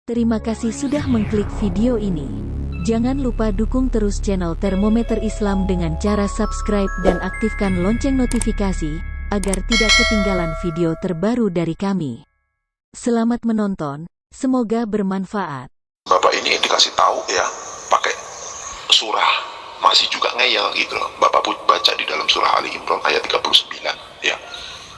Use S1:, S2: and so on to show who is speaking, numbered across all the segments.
S1: Terima kasih sudah mengklik video ini. Jangan lupa dukung terus channel Termometer Islam dengan cara subscribe dan aktifkan lonceng notifikasi, agar tidak ketinggalan video terbaru dari kami. Selamat menonton, semoga bermanfaat.
S2: Bapak ini dikasih tahu ya, pakai surah, masih juga ngeyel gitu loh. Bapak baca di dalam surah Ali Imran ayat 39 ya.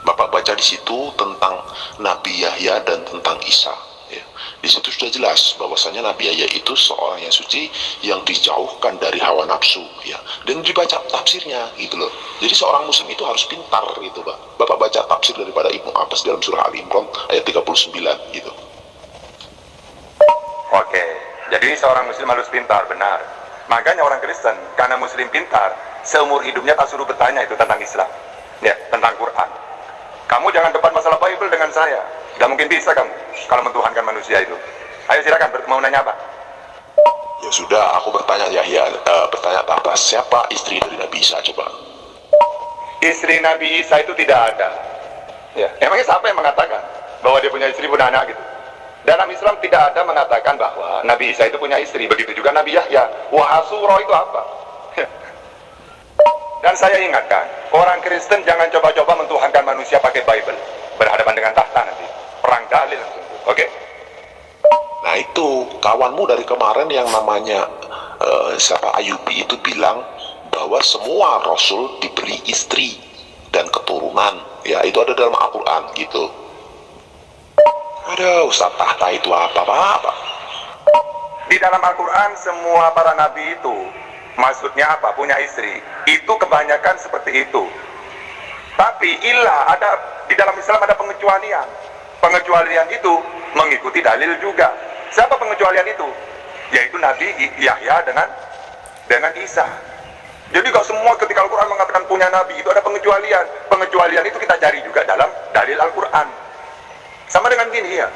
S2: Bapak baca di situ tentang Nabi Yahya dan tentang Isa. Ya. Di situ sudah jelas bahwasanya Nabi Yahya itu seorang yang suci yang dijauhkan dari hawa nafsu ya, dan dibaca tafsirnya gitu loh. Jadi seorang muslim itu harus pintar gitu Pak. Bapak baca tafsir daripada Ibnu Abbas dalam surah Ali Imran ayat 39 gitu.
S3: Oke, jadi seorang muslim harus pintar, benar. Makanya orang Kristen, karena muslim pintar, seumur hidupnya tak suruh bertanya itu tentang Islam, ya, tentang Quran. Kamu jangan debat masalah Bible dengan saya. Gak mungkin bisa kamu kalau mentuhankan manusia itu. Ayo silakan, mau nanya apa?
S2: Ya sudah, aku bertanya Yahya, bertanya atas siapa istri dari Nabi Isa coba.
S3: Istri Nabi Isa itu tidak ada. Ya, emangnya siapa yang mengatakan bahwa dia punya istri, punya anak gitu? Dalam Islam tidak ada mengatakan bahwa Nabi Isa itu punya istri. Begitu juga Nabi Yahya. Wahasuro itu apa? Dan saya ingatkan, orang Kristen jangan coba-coba mentuhankan manusia pakai Bible. Berhadapan dengan tahta nanti. Perang dalil langsung. Oke?
S2: Nah itu kawanmu dari kemarin yang namanya siapa Ayubi itu bilang bahwa semua Rasul diberi istri dan keturunan. Ya itu ada dalam Al-Quran gitu. Ada Ustaz tahta itu apa?
S3: Di dalam Al-Quran semua para nabi itu maksudnya apa? Punya istri. Itu kebanyakan seperti itu. Tapi ilah ada di dalam Islam ada pengecualian. Pengecualian itu mengikuti dalil juga. Siapa pengecualian itu? Yaitu Nabi Yahya dengan Isa. Jadi kalau semua ketika Al-Quran mengatakan punya nabi itu ada pengecualian. Pengecualian itu kita cari juga dalam dalil Al-Quran. Sama dengan gini ya.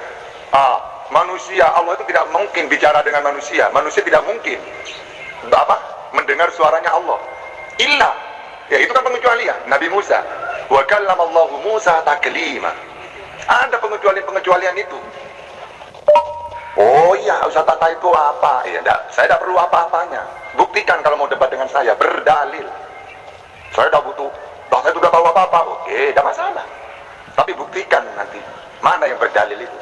S3: Manusia, Allah itu tidak mungkin bicara dengan manusia. Manusia tidak mungkin mendengar suaranya Allah. Illa, ya itu kan pengecualian. Nabi Musa, wa kallamallahu Musa taklima. Ada pengecualian itu. Oh iya, Ustaz Tata itu apa? Ya, saya tidak perlu apa-apanya. Buktikan kalau mau debat dengan saya, berdalil. Saya tidak butuh, saya sudah tahu apa-apa. Oke, tidak masalah. Tapi buktikan nanti, mana yang berdalil itu.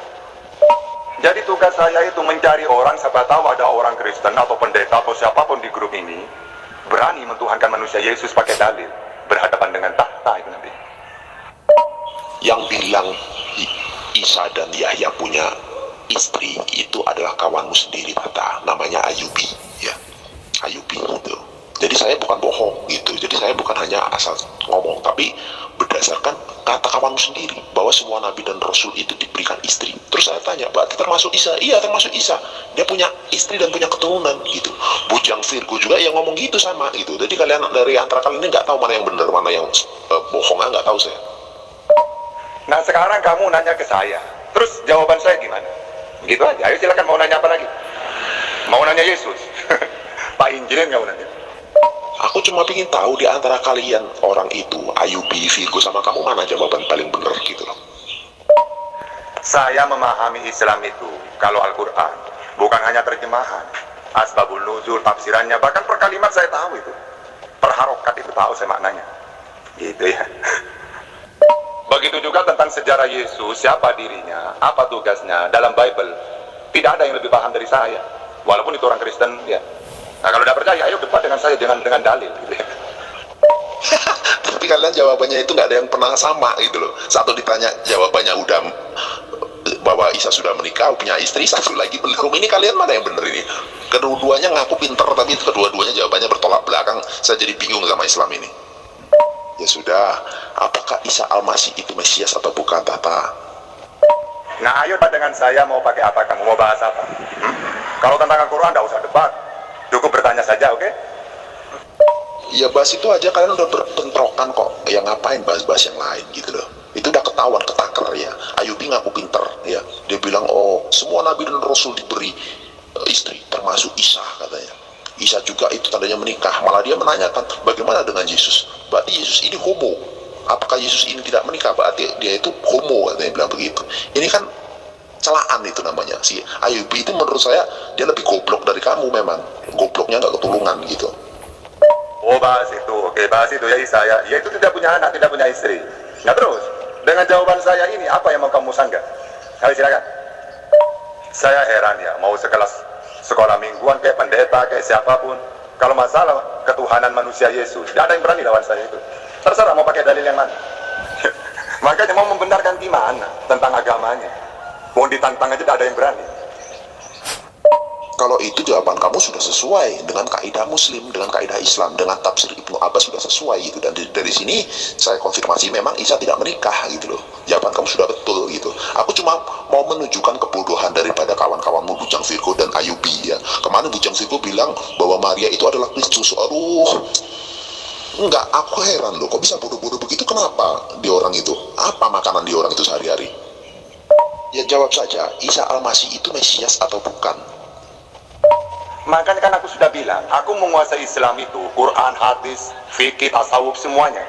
S3: Jadi tugas saya itu mencari orang, siapa tahu ada orang Kristen atau pendeta atau siapapun di grup ini berani mentuhankan manusia Yesus pakai dalil, berhadapan dengan tahta itu nanti.
S2: Yang bilang Isa dan Yahya punya istri itu adalah kawanmu sendiri Tata, namanya Ayubi ya. Ayubi gitu. Jadi saya bukan bohong gitu. Jadi saya bukan hanya asal ngomong, tapi berdasarkan kata kawanmu sendiri bahwa semua nabi dan rasul itu diberikan istri. Terus saya tanya, berarti termasuk Isa? Iya, termasuk Isa. Dia punya istri dan punya keturunan gitu. Bujang Virgo juga yang ngomong gitu sama gitu. Jadi kalian dari antara kalian ini nggak tahu mana yang benar, mana yang bohong, nggak tahu saya.
S3: Nah sekarang kamu nanya ke saya, terus jawaban saya gimana? Gitu aja. Ayo silakan, mau nanya apa lagi? Mau nanya Yesus? Pak Injilin kamu nanya.
S2: Aku cuma ingin tahu di antara kalian orang itu, Ayubi, Virgo sama kamu, mana jawaban paling benar gitu loh.
S3: Saya memahami Islam itu kalau Al-Quran bukan hanya terjemahan, asbabul nuzul, tafsirannya, bahkan per kalimat saya tahu itu, per harokat itu tahu saya maknanya. Gitu ya. Begitu juga tentang sejarah Yesus, siapa dirinya, apa tugasnya dalam Bible. Tidak ada yang lebih paham dari saya, walaupun itu orang Kristen ya. Nah kalau tidak percaya, ayo debat dengan saya dengan dalil gitu ya.
S2: Tapi kalian jawabannya itu nggak ada yang pernah sama gitu loh. Satu ditanya jawabannya udah bahwa Isa sudah menikah, punya istri, satu lagi belum. Ini kalian mana yang bener ini? Kedua-duanya ngaku pinter, tapi kedua-duanya jawabannya bertolak belakang. Saya jadi bingung sama Islam ini. Ya sudah, apakah Isa Al-Masih itu Mesias atau bukan Tata?
S3: Nah ayo dengan saya, mau pakai apa kamu, mau bahas apa? Kalau tentang Al-Quran tidak usah debat, cukup bertanya saja, oke?
S2: Ya bahas itu aja, kalian udah berbentrokan kok. Ya ngapain bahas-bahas yang lain gitu loh. Itu udah ketahuan, ketaker ya. Ayubi ngaku pinter ya. Dia bilang, oh semua nabi dan rasul diberi istri, termasuk Isa katanya. Isa juga itu tandanya menikah. Malah dia menanyakan, bagaimana dengan Yesus? Berarti Yesus ini homo. Apakah Yesus ini tidak menikah? Berarti dia itu homo, katanya bilang begitu. Ini kan celaan itu namanya. Si Ayyubi itu menurut saya dia lebih goblok dari kamu memang. Gobloknya nggak ketulungan gitu.
S3: Oh, bahas itu. Oke, bahas itu ya Isa ya. Ya itu tidak punya anak, tidak punya istri. Nah terus, dengan jawaban saya ini, apa yang mau kamu sanggah? Ayo silakan. Saya heran ya, mau sekelas sekolah mingguan kayak pendeta, kayak siapapun. Kalau masalah ketuhanan manusia Yesus, tidak ada yang berani lawan saya itu. Terserah mau pakai dalil yang mana. Makanya mau membenarkan gimana tentang agamanya. Mau ditantang aja tidak ada yang berani.
S2: Kalau itu jawaban kamu sudah sesuai dengan kaidah Muslim, dengan kaidah Islam, dengan tafsir Ibnu Abbas sudah sesuai gitu. Dan dari sini saya konfirmasi memang Isa tidak menikah gitu loh. Jawaban kamu sudah betul gitu. Aku cuma mau menunjukkan kebodohan daripada kawan-kawanmu Bujang Virgo dan Ayyubi ya. Kemana Bujang Virgo bilang bahwa Maria itu adalah Kristus. Aduh, enggak, aku heran loh. Kok bisa bodoh-bodoh begitu? Kenapa di orang itu? Apa makanan di orang itu sehari-hari? Ya jawab saja, Isa Al-Masih itu Mesias atau bukan?
S3: Makanya kan aku sudah bilang, aku menguasai Islam itu, Quran, hadis, fikih, tasawuf, semuanya.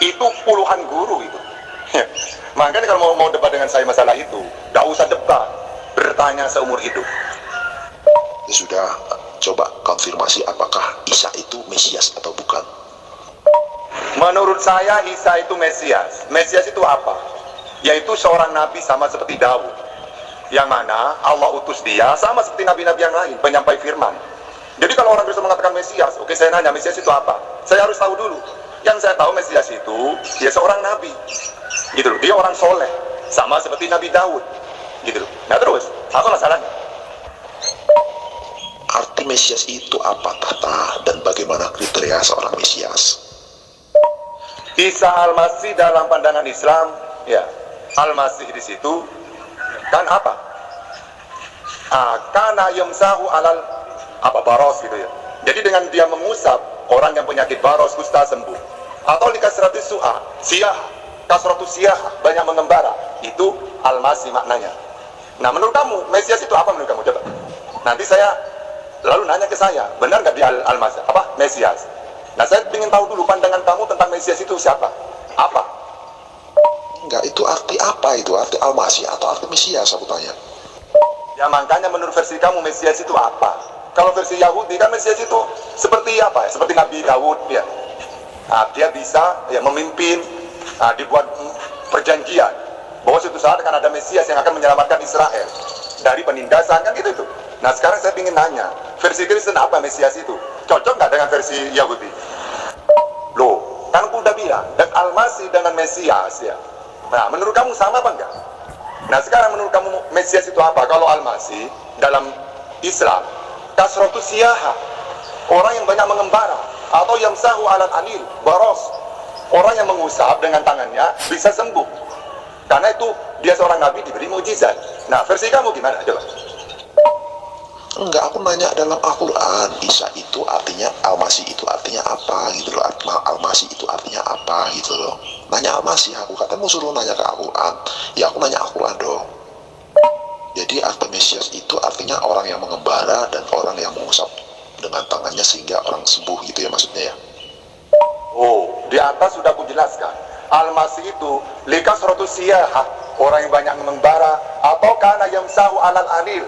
S3: Itu puluhan guru itu. Makanya kalau mau debat dengan saya masalah itu, gak usah debat, bertanya seumur hidup.
S2: Ya sudah, coba konfirmasi apakah Isa itu Mesias atau bukan?
S3: Menurut saya Isa itu Mesias. Mesias itu apa? Yaitu seorang nabi sama seperti Daud, yang mana Allah utus dia sama seperti nabi-nabi yang lain, penyampai firman. Jadi kalau orang bisa mengatakan Mesias, oke, saya nanya Mesias itu apa? Saya harus tahu dulu. Yang saya tahu Mesias itu dia seorang nabi, gitu loh. Dia orang soleh, sama seperti Nabi Daud, gitu loh. Nah terus, apa masalahnya?
S2: Arti Mesias itu apa, Tata? Dan bagaimana kriteria seorang Mesias?
S3: Isa Al-Masih dalam pandangan Islam, ya, Al-Masih di situ kan apa? Kana yumsahu alal apa baros gitu ya. Jadi dengan dia mengusap orang yang penyakit baros kusta sembuh. Atau likasratis su'a, siyah, kasratus siyah, banyak mengembara. Itu Al-Masih maknanya. Nah menurut kamu Mesias itu apa menurut kamu? Coba. Nanti saya lalu nanya ke saya, benar nggak dia Al-Masih? Apa? Mesias. Nah saya ingin tahu dulu pandangan kamu tentang Mesias itu siapa? Apa?
S2: Enggak, itu arti apa itu? Arti Al-Masih atau arti Mesias aku tanya?
S3: Ya makanya menurut versi kamu Mesias itu apa? Kalau versi Yahudi kan Mesias itu seperti apa ya? Seperti Nabi Daud ya. Nah, dia bisa ya memimpin, dibuat perjanjian bahwa suatu saat akan ada Mesias yang akan menyelamatkan Israel dari penindasan kan gitu tuh. Nah sekarang saya ingin nanya, versi Kristen apa Mesias itu? Cocok nggak dengan versi Yahudi? Loh, kan aku udah bilang, dan Al-Masih dengan Mesias ya. Nah, menurut kamu sama apa enggak? Nah, sekarang menurut kamu Mesias itu apa? Kalau Al-Masih dalam Islam, kasratus siyaha, orang yang banyak mengembara, atau yamsahu alal anil, baros, orang yang mengusap dengan tangannya bisa sembuh. Karena itu dia seorang nabi diberi mukjizat. Nah, versi kamu gimana? Coba.
S2: Enggak, aku nanya dalam Al-Quran, Isa itu artinya, Al-Masih itu artinya apa gitu loh. Al-Masih itu artinya apa gitu loh. Nanya Al-Masih, aku katanya suruh nanya ke Al-Quran. Ya aku nanya Al-Quran dong. Jadi arti Mesias itu artinya orang yang mengembara dan orang yang mengusap dengan tangannya sehingga orang sembuh gitu ya maksudnya ya.
S3: Oh, di atas sudah aku jelaskan. Al-Masih itu likasratus siyah, orang yang banyak mengembara, atau kana yamsahu alal anil,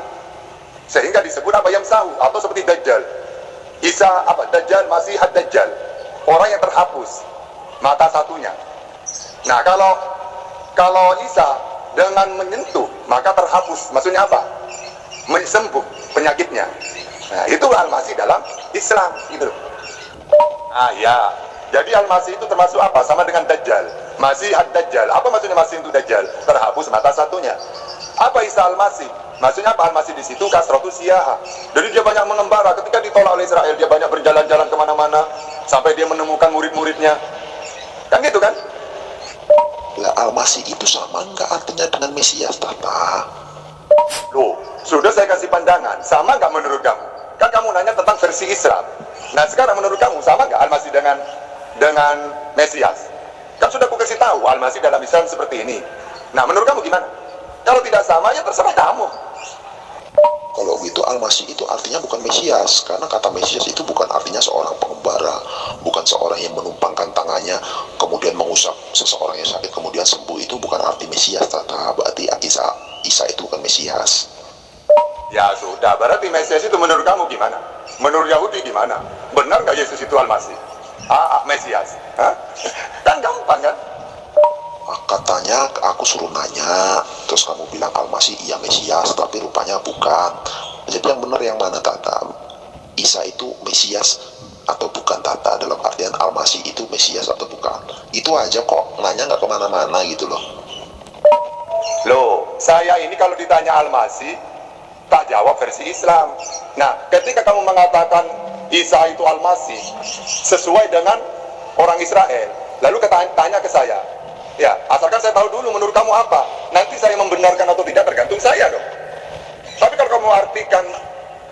S3: sehingga disebut apa yamsahu, atau seperti Dajjal. Isa apa? Dajjal, Masih ad-Dajjal, orang yang terhapus mata satunya. Nah kalau Isa dengan menyentuh maka terhapus, maksudnya apa? Sembuh penyakitnya. Nah itu Al-Masih dalam Islam gitu. Ya, jadi Al-Masih itu termasuk apa? Sama dengan Dajjal, Masih ad-Dajjal. Apa maksudnya Masih itu Dajjal? Terhapus mata satunya. Apa Isa Al-Masih? Maksudnya apa Al-Masih di situ? Kasratus siyaha. Jadi dia banyak mengembara. Ketika ditolak oleh Israel, dia banyak berjalan-jalan kemana-mana sampai dia menemukan murid-muridnya. Kan gitu kan?
S2: Lah Al-Masih itu sama nggak artinya dengan Mesias, Tata?
S3: Loh, sudah saya kasih pandangan. Sama nggak menurut kamu? Kan kamu nanya tentang versi Islam. Nah sekarang menurut kamu sama nggak Al-Masih dengan Mesias? Kan sudah aku kasih tahu Al-Masih dalam Islam seperti ini. Nah menurut kamu gimana? Kalau tidak sama ya terserah kamu.
S2: Kalau begitu Al-Masih itu artinya bukan Mesias, karena kata Mesias itu bukan artinya seorang pengembara, bukan seorang yang menumpangkan tangannya kemudian mengusap seseorang yang sakit kemudian sembuh. Itu bukan arti Mesias, Tata. Berarti Isa itu bukan Mesias.
S3: Ya sudah, berarti Mesias itu menurut kamu gimana? Menurut Yahudi gimana? Benar nggak Yesus itu Al-Masih? Mesias? Hah? Kan gampang kan?
S2: Katanya aku suruh nanya, terus kamu bilang Al-Masih iya Mesias, tapi rupanya bukan. Jadi yang benar yang mana, Tata? Isa itu Mesias atau bukan, Tata? Dalam artian Al-Masih itu Mesias atau bukan? Itu aja kok, nanya nggak kemana-mana gitu loh.
S3: Loh, saya ini kalau ditanya Al-Masih, tak jawab versi Islam. Nah, ketika kamu mengatakan Isa itu Al-Masih sesuai dengan orang Israel, lalu tanya ke saya, ya, asalkan saya tahu dulu menurut kamu apa. Nanti saya membenarkan atau tidak tergantung saya dong. Tapi kalau kamu artikan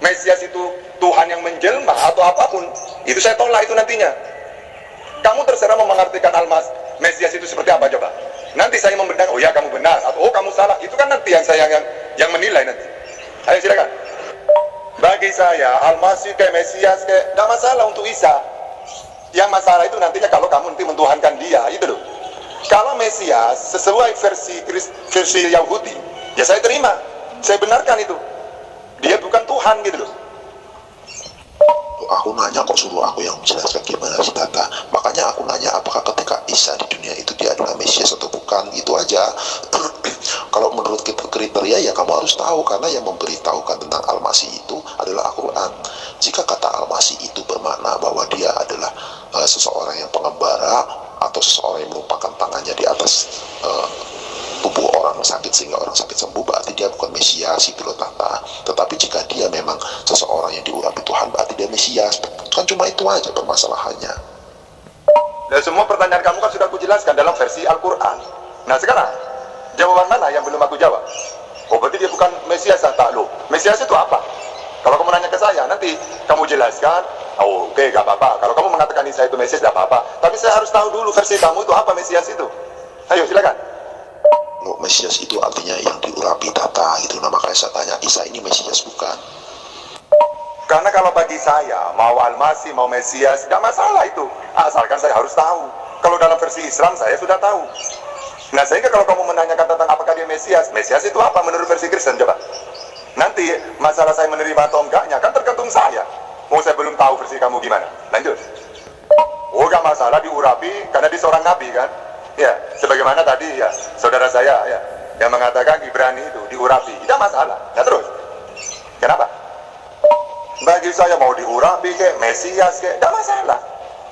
S3: Mesias itu Tuhan yang menjelma atau apapun, itu saya tolak itu nantinya. Kamu terserah mau mengartikan Mesias itu seperti apa coba. Nanti saya membenarkan, oh ya kamu benar, atau oh kamu salah. Itu kan nanti yang saya yang menilai nanti. Ayo silakan. Bagi saya Al-Masih kayak Mesias kayak nggak masalah untuk Isa. Yang masalah itu nantinya kalau kamu nanti mentuhankan dia, itu loh. Kalau Mesias sesuai versi Yahudi, ya saya terima, saya benarkan itu. Dia bukan Tuhan gitu loh.
S2: Aku nanya kok suruh aku yang menjelaskan gimana sih, Tata? Makanya aku nanya apakah ketika Isa di dunia itu dia adalah Mesias atau bukan, itu aja. Kalau menurut kriteria ya kamu harus tahu, karena yang memberitahukan tentang Al-Masih itu adalah Al-Quran. Jika kata Al-Masih itu bermakna bahwa dia adalah seseorang yang pengembara atau seseorang yang menumpangkan tangannya di atas tubuh orang sakit sehingga orang sakit sembuh, berarti dia bukan Mesias itu loh, Tata. Tetapi jika dia memang seseorang yang diurapi Tuhan, berarti dia Mesias. Kan cuma itu aja permasalahannya.
S3: Dan semua pertanyaan kamu kan sudah aku jelaskan dalam versi Al-Quran. Nah sekarang jawaban mana yang belum aku jawab? Oh berarti dia bukan Mesias, Tata. Loh, Mesias itu apa? Kalau kamu nanya ke saya, nanti kamu jelaskan. Oh, oke, gak apa-apa. Kalau kamu mengatakan Isa itu Mesias, gak apa-apa. Tapi saya harus tahu dulu versi kamu itu apa Mesias itu. Ayo silakan.
S2: Loh, Mesias itu artinya yang diurapi, Tata gitu. Nah makanya saya tanya, Isa ini Mesias bukan?
S3: Karena kalau bagi saya, mau Al-Masih, mau Mesias, gak masalah itu. Asalkan saya harus tahu. Kalau dalam versi Islam saya sudah tahu. Nah sehingga kalau kamu menanyakan tentang apakah dia Mesias, Mesias itu apa menurut versi Kristen coba? Nanti masalah saya menerima atau enggaknya kan tergantung saya. Mau saya belum tahu versi kamu gimana. Lanjut. Oh gak masalah diurapi karena dia seorang nabi kan? Ya, sebagaimana tadi ya saudara saya ya yang mengatakan Ibrani itu diurapi, tidak masalah. Ya terus. Kenapa? Bagi saya mau diurapi kayak Mesias kayak tidak masalah.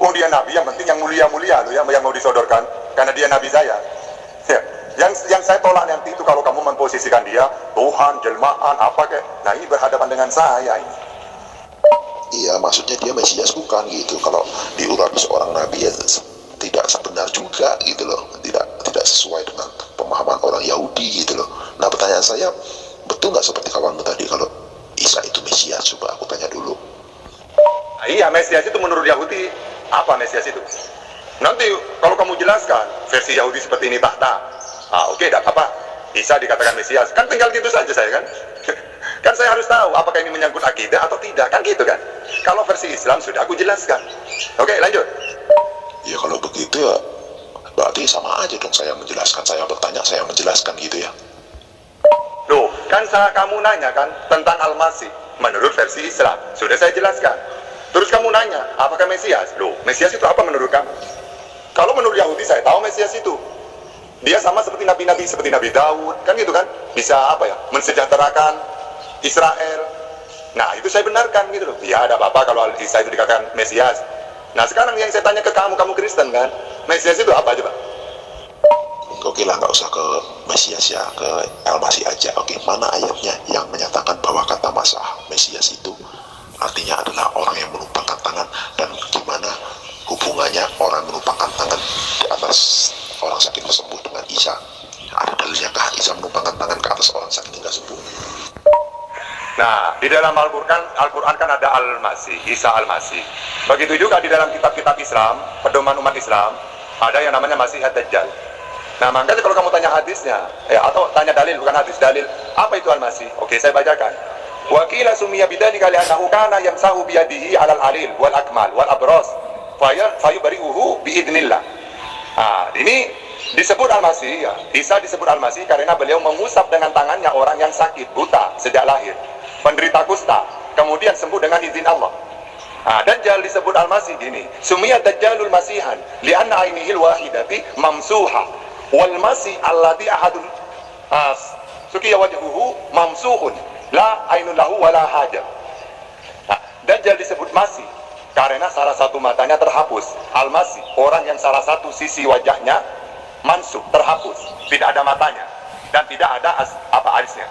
S3: Oh dia nabi, yang penting yang mulia-mulia loh yang mau disodorkan karena dia nabi saya. Ya, yang saya tolak nanti itu kalau kamu memposisikan dia Tuhan, jelmaan, apa kayak. Nah ini berhadapan dengan saya ini.
S2: Iya, maksudnya dia Mesias bukan gitu. Kalau diurapi seorang nabi ya tidak sebenar juga gitu loh. Tidak sesuai dengan pemahaman orang Yahudi gitu loh. Nah pertanyaan saya, betul nggak seperti kawanmu tadi kalau Isa itu Mesias? Coba aku tanya dulu.
S3: Nah, iya, Mesias itu menurut Yahudi apa Mesias itu? Nanti kalau kamu jelaskan versi Yahudi seperti ini tahta, oke, tidak apa, Isa dikatakan Mesias, kan tinggal gitu saja saya kan. Kan saya harus tahu apakah ini menyangkut akidah atau tidak, kan gitu kan. Kalau versi Islam sudah aku jelaskan. Oke, lanjut.
S2: Ya kalau begitu ya berarti sama aja dong, saya menjelaskan, saya bertanya, saya menjelaskan gitu ya.
S3: Loh, kan kamu nanya kan tentang Al-Masih menurut versi Islam, sudah saya jelaskan. Terus kamu nanya, apakah Mesias? Loh, Mesias itu apa menurut kamu? Kalau menurut Yahudi saya tahu Mesias itu dia sama seperti nabi-nabi, seperti Nabi Daud, kan gitu kan? Bisa apa ya, mensejahterakan Israel. Nah itu saya benarkan gitu loh. Ya ada apa-apa kalau Isa itu dikatakan Mesias. Nah sekarang yang saya tanya ke kamu Kristen kan, Mesias itu apa coba?
S2: Oke lah, nggak usah ke Mesias ya, ke Al-Masih aja. Oke, mana ayatnya yang menyatakan bahwa kata Mesias itu artinya adalah orang yang menumpangkan tangan, dan gimana hubungannya orang menumpangkan tangan di atas orang sakit sembuh dengan Isa? Ada dalilnya kah Isa menumpangkan tangan ke atas orang sakit hingga sembuh?
S3: Nah, di dalam Al-Quran kan ada Al-Masih, Isa Al-Masih. Begitu juga di dalam kitab-kitab Islam, pedoman umat Islam, ada yang namanya Masih Ad-Dajjal. Nah, makanya kalau kamu tanya hadisnya, atau tanya dalil, bukan hadis, dalil, apa itu Al-Masih? Oke, saya bacakan. Wa qila sumiya bidzalika li'annahu kana yamsahu biyadihi 'alal alil wal akmal wal abras fayubari'uhu biidznillah. Ini disebut Al-Masih ya. Isa disebut Al-Masih karena beliau mengusap dengan tangannya orang yang sakit, buta sejak lahir, penderita kusta, kemudian sembuh dengan izin Allah. Dajjal disebut Al-Masih gini. Sumiya Dajjalul Masihan li'anna ainihil wahidati mamsuha wal masih alladhi ahadun sukiya wajhuhu mamsuhun la ainun lahu wala hajar. Dajjal disebut Masih karena salah satu matanya terhapus. Al-Masih, orang yang salah satu sisi wajahnya mansuh, terhapus, tidak ada matanya dan tidak ada alisnya.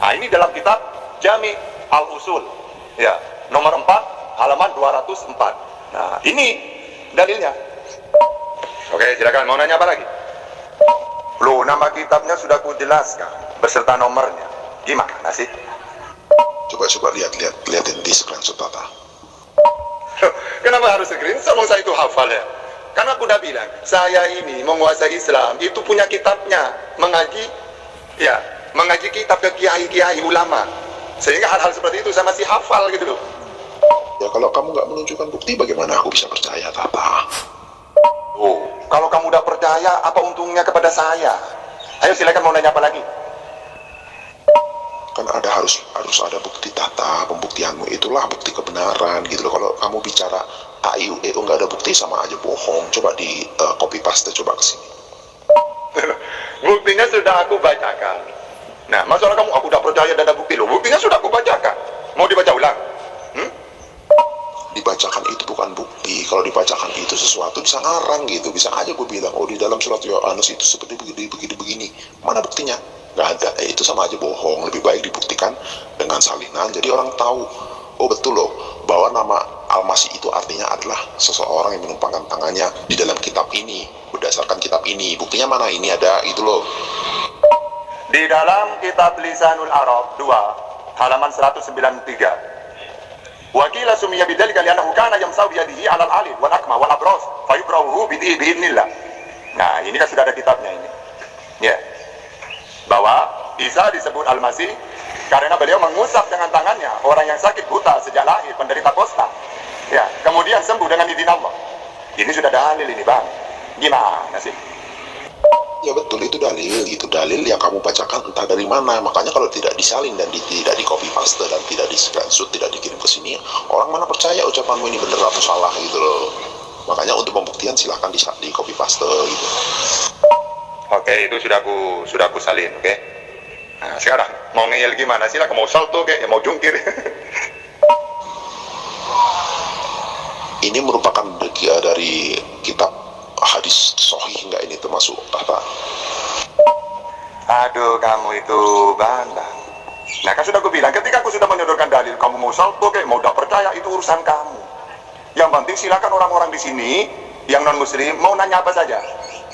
S3: Ini dalam kitab Jami' Al-Usul ya, nomor 4 halaman 204. Ini dalilnya. Oke, silakan, mau nanya apa lagi? Loh, nama kitabnya sudah ku jelaskan beserta nomornya. Gimana sih?
S2: Coba lihatin di screenshot Tata.
S3: Kenapa harus screenshot? Saya itu hafal ya. Karena aku udah bilang, saya ini menguasai Islam, itu punya kitabnya, mengaji kitab ke kiai-kiai ulama. Sehingga hal-hal seperti itu saya masih hafal gitu loh.
S2: Ya kalau kamu nggak menunjukkan bukti, bagaimana aku bisa percaya, Tata?
S3: Oh, kalau kamu udah percaya, apa untungnya kepada saya? Ayo silakan, mau nanya apa lagi?
S2: Kan harus ada bukti, Tata. Pembuktianmu itulah bukti kebenaran gitu loh. Kalau kamu bicara AIU nggak ada bukti, sama aja bohong. Coba di copy paste, coba kesini.
S3: Buktinya sudah aku bacakan. Nah, masalah kamu, aku udah percaya dan ada bukti loh. Buktinya sudah aku bacakan. Mau dibaca ulang?
S2: Dibacakan itu bukan bukti. Kalau dibacakan itu sesuatu bisa ngarang gitu. Bisa aja gue bilang, oh di dalam surat Yohanes itu seperti begini. Mana buktinya? Nggak ada. Itu sama aja bohong. Lebih baik dibuktikan dengan salinan. Jadi orang tahu, oh betul loh, bahwa nama Al-Masih itu artinya adalah seseorang yang menumpangkan tangannya di dalam kitab ini, berdasarkan kitab ini. Buktinya mana? Ini ada, itu loh.
S3: Di dalam kitab Lisanul Arab 2 halaman 193. Wa qila sumiya bidzalika li'annahu kana yamsahu biyadihi 'alal alil wal akma wal abras fayubrahu bi'idznillah. Nah, ini kan sudah ada kitabnya ini. Ya. Bahwa Isa disebut Al-Masih karena beliau mengusap dengan tangannya orang yang sakit buta sejak lahir, penderita kusta. Ya, kemudian sembuh dengan izin Allah. Ini sudah dalil ini, Bang. Gimana sih?
S2: Ya betul, itu dalil yang kamu bacakan entah dari mana. Makanya kalau tidak disalin dan tidak di copy paste dan tidak di screenshot, tidak dikirim ke sini, orang mana percaya ucapanmu ini benar atau salah gitu loh. Makanya untuk pembuktian silahkan di copy paste gitu.
S3: Oke, itu sudah aku salin, oke. Nah, sekarang mau ngeyel gimana? Silakan, mau salto kayak mau jungkir.
S2: Ini merupakan bagian dari kitab hadis sahih nggak ini termasuk, Tata?
S3: Aduh, kamu itu bandang. Nah, kan sudah aku bilang, ketika aku sudah menyodorkan dalil, kamu mau salto kayak mau tidak percaya, itu urusan kamu. Yang penting silakan orang-orang di sini yang non muslim mau nanya apa saja,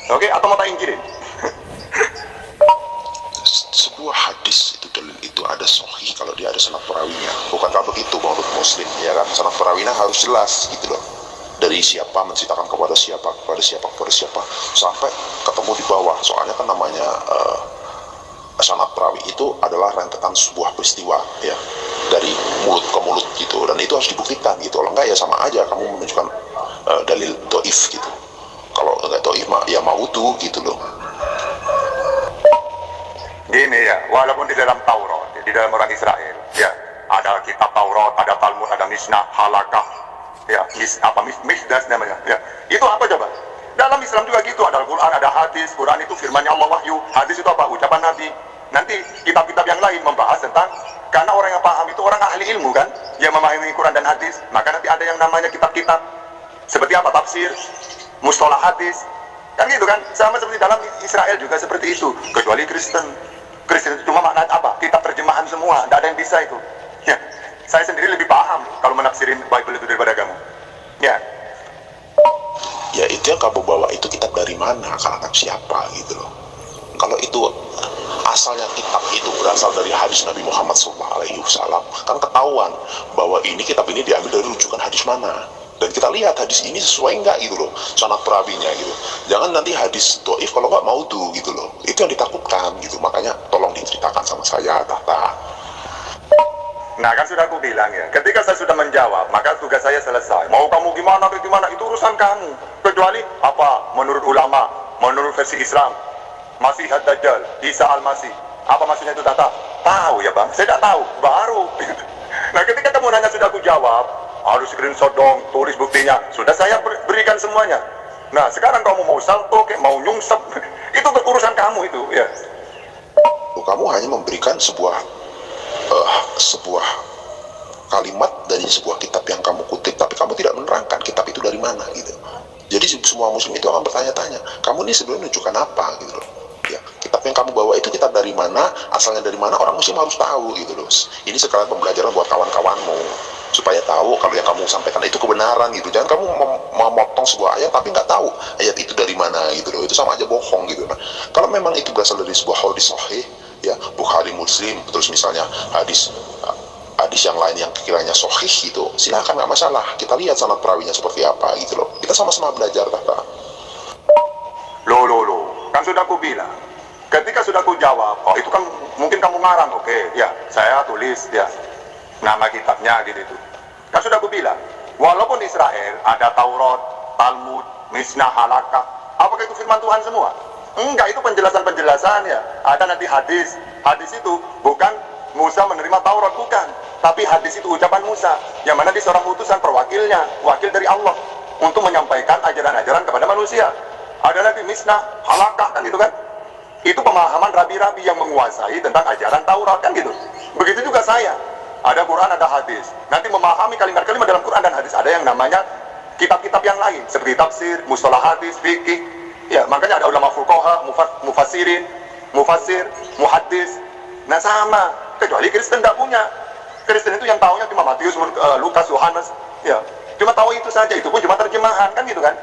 S3: oke? Atau mau tak ingkirin?
S2: Sebuah hadis itu dalil itu ada sahih kalau dia ada sanad perawinya. Bukankah begitu menurut muslim, ya kan? Sanad perawinya harus jelas gitu loh. Dari siapa menceritakan kepada siapa sampai ketemu di bawah. Soalnya kan namanya sanad perawi itu adalah rentetan sebuah peristiwa ya, dari mulut ke mulut gitu, dan itu harus dibuktikan gitu. Kalau enggak ya sama aja kamu menunjukkan dalil doif gitu. Kalau enggak doif ya mautu gitu loh.
S3: Gini ya, walaupun di dalam Taurat, di dalam orang Israel, ya ada kitab Taurat, ada Talmud, ada Mishnah, Halakah, ya Misdas namanya, ya itu apa coba? Dalam Islam juga gitu, ada Al-Quran, ada hadis. Quran itu firman Allah, wahyu. Hadis itu apa? Ucapan Nabi. Nanti kitab-kitab yang lain membahas tentang, karena orang yang paham itu orang ahli ilmu kan, yang memahami Quran dan hadis, maka nanti ada yang namanya kitab-kitab seperti apa? Tafsir, mustalah hadis, kan gitu kan? Sama seperti dalam Israel juga seperti itu, kecuali Kristen itu cuma makna apa? Kitab terjemahan semua, tidak ada yang bisa itu ya. Saya sendiri lebih paham kalau menafsirin Bible itu daripada kamu ya.
S2: Ya itu yang kamu bawa itu kitab dari mana, kalangan siapa gitu loh. Kalau itu asalnya kitab itu berasal dari hadis Nabi Muhammad SAW, kan ketahuan bahwa ini kitab ini diambil dari rujukan hadis mana. Dan kita lihat hadis ini sesuai enggak gitu loh, sanad perawinya gitu. Jangan nanti hadis doif kalau nggak mau tuh gitu loh. Itu yang ditakutkan gitu. Makanya tolong diceritakan sama saya, Tata.
S3: Nah kan sudah aku bilang ya, ketika saya sudah menjawab, maka tugas saya selesai. Mau kamu gimana, itu urusan kamu. Kecuali apa? Menurut ulama, menurut versi Islam, Masih Ad-Dajjal, Isa Al-Masih. Apa maksudnya itu data? Tahu ya bang, saya tidak tahu, baru. Nah ketika kamu nanya sudah aku jawab, harus screenshot dong, tulis buktinya. Sudah saya berikan semuanya. Nah sekarang kamu mau salto, mau nyungsep, itu urusan kamu itu ya.
S2: Kamu hanya memberikan sebuah kalimat dari sebuah kitab yang kamu kutip, tapi kamu tidak menerangkan kitab itu dari mana gitu. Jadi semua muslim itu akan bertanya-tanya, kamu ini sebenarnya menunjukkan apa gitu loh. Ya, kitab yang kamu bawa itu kitab dari mana, asalnya dari mana, orang muslim harus tahu gitu loh. Ini sekalian pembelajaran buat kawan-kawanmu supaya tahu kalau yang kamu sampaikan itu kebenaran gitu. Jangan kamu memotong sebuah ayat tapi nggak tahu ayat itu dari mana gitu loh. Itu sama aja bohong gitu. Nah, kalau memang itu berasal dari sebuah hadis sahih, ya Bukhari, Muslim, terus misalnya hadis yang lain yang kiranya sahih gitu, silakan, nggak masalah. Kita lihat sanad perawinya seperti apa gitu loh. Kita sama-sama belajar, Tata.
S3: Loh, kan sudah aku bilang. Ketika sudah aku jawab, oh itu kan mungkin kamu ngarang, oke, ya saya tulis ya nama kitabnya gitu itu. Kan sudah aku bilang, walaupun di Israel ada Taurat, Talmud, Mishnah, Halakha, apakah itu firman Tuhan semua? Enggak, itu penjelasan-penjelasan ya. Ada nanti hadis. Hadis itu bukan Musa menerima Taurat, bukan. Tapi hadis itu ucapan Musa, yang mana dia seorang utusan perwakilnya, wakil dari Allah untuk menyampaikan ajaran-ajaran kepada manusia. Ada nanti Mishnah, Halakha, kan gitu kan. Itu pemahaman rabi-rabi yang menguasai tentang ajaran Taurat, kan gitu. Begitu juga saya. Ada Quran, ada hadis. Nanti memahami kalimat-kalimat dalam Quran dan hadis. Ada yang namanya kitab-kitab yang lain, seperti tafsir, mustalah hadis, fikih. Ya, makanya ada ulama fuqaha, mufassirin, mufassir, muhaddis. Nah sama, kecuali Kristen tidak punya. Kristen itu yang tahunya cuma Matius, Lukas, Yohanes. Ya, cuma tahu itu saja, itu pun cuma terjemahan, kan gitu kan.